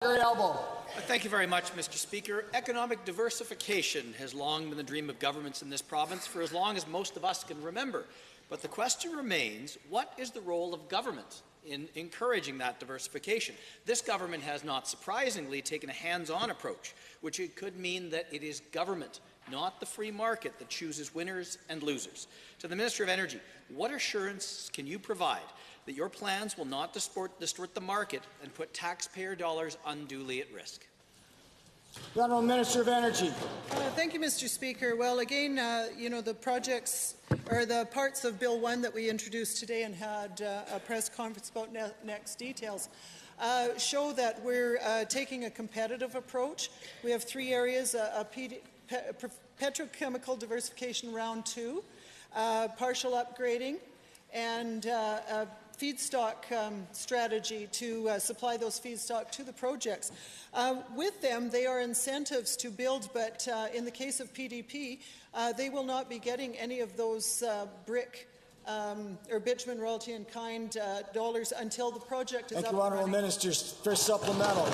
Thank you very much, Mr. Speaker. Economic diversification has long been the dream of governments in this province for as long as most of us can remember. But the question remains, what is the role of government in encouraging that diversification? This government has not surprisingly taken a hands-on approach, which it could mean that it is government, not the free market, that chooses winners and losers. To the Minister of Energy, what assurance can you provide that your plans will not distort the market and put taxpayer dollars unduly at risk? The Honourable Minister of Energy. Thank you, Mr. Speaker. Well, again, the projects or the parts of Bill 1 that we introduced today and had a press conference about next details show that we're taking a competitive approach. We have three areas: petrochemical diversification round 2, partial upgrading, and feedstock strategy to supply those feedstock to the projects. With them, they are incentives to build, but in the case of PDP, they will not be getting any of those brick or bitumen royalty in kind dollars until the project is up and running. Thank you, Honourable Ministers. For supplemental.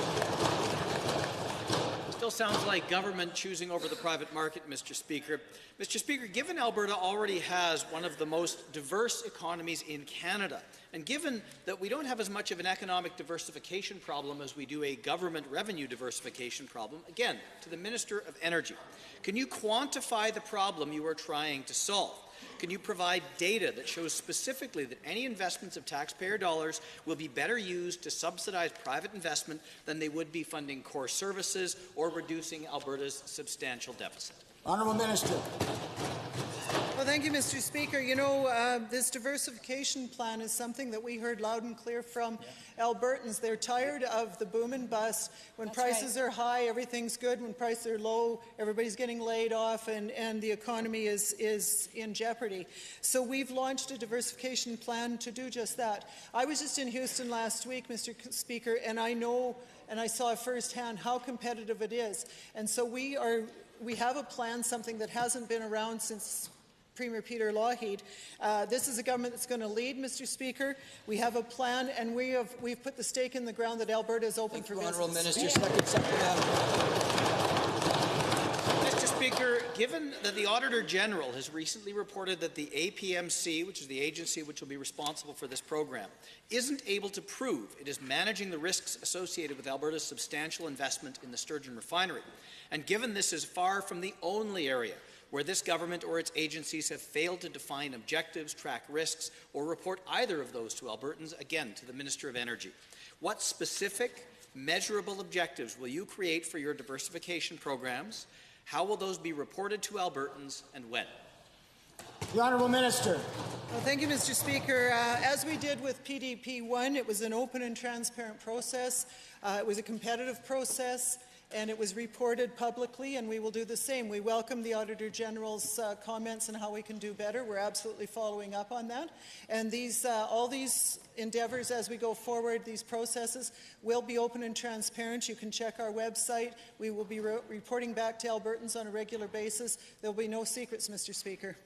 Still sounds like government choosing over the private market, Mr. Speaker. Mr. Speaker, given Alberta already has one of the most diverse economies in Canada, and given that we don't have as much of an economic diversification problem as we do a government revenue diversification problem, again, to the Minister of Energy, can you quantify the problem you are trying to solve? Can you provide data that shows specifically that any investments of taxpayer dollars will be better used to subsidize private investment than they would be funding core services or reducing Alberta's substantial deficit? Honourable Minister. Well, thank you, Mr. Speaker. This diversification plan is something that we heard loud and clear from Albertans. They're tired of the boom and bust. When prices are high, everything's good. When prices are low, everybody's getting laid off and the economy is in jeopardy. So we've launched a diversification plan to do just that. I was just in Houston last week, Mr. Speaker, and I know and I saw firsthand how competitive it is. And so we have a plan, something that hasn't been around since Premier Peter Lougheed. This is a government that's going to lead, Mr. Speaker. We have a plan, and we've put the stake in the ground that Alberta is open for business. Honourable Minister, second supplemental. Mr. Speaker, given that the Auditor General has recently reported that the APMC, which is the agency which will be responsible for this program, isn't able to prove it is managing the risks associated with Alberta's substantial investment in the Sturgeon refinery, and given this is far from the only area where this government or its agencies have failed to define objectives, track risks, or report either of those to Albertans, again, to the Minister of Energy, what specific, measurable objectives will you create for your diversification programs? How will those be reported to Albertans, and when? The Honourable Minister. Well, thank you, Mr. Speaker. As we did with PDP 1, it was an open and transparent process. It was a competitive process, and it was reported publicly, and we will do the same. We welcome the Auditor General's comments on how we can do better. We're absolutely following up on that. And all these endeavours as we go forward, these processes, will be open and transparent. You can check our website. We will be reporting back to Albertans on a regular basis. There will be no secrets, Mr. Speaker.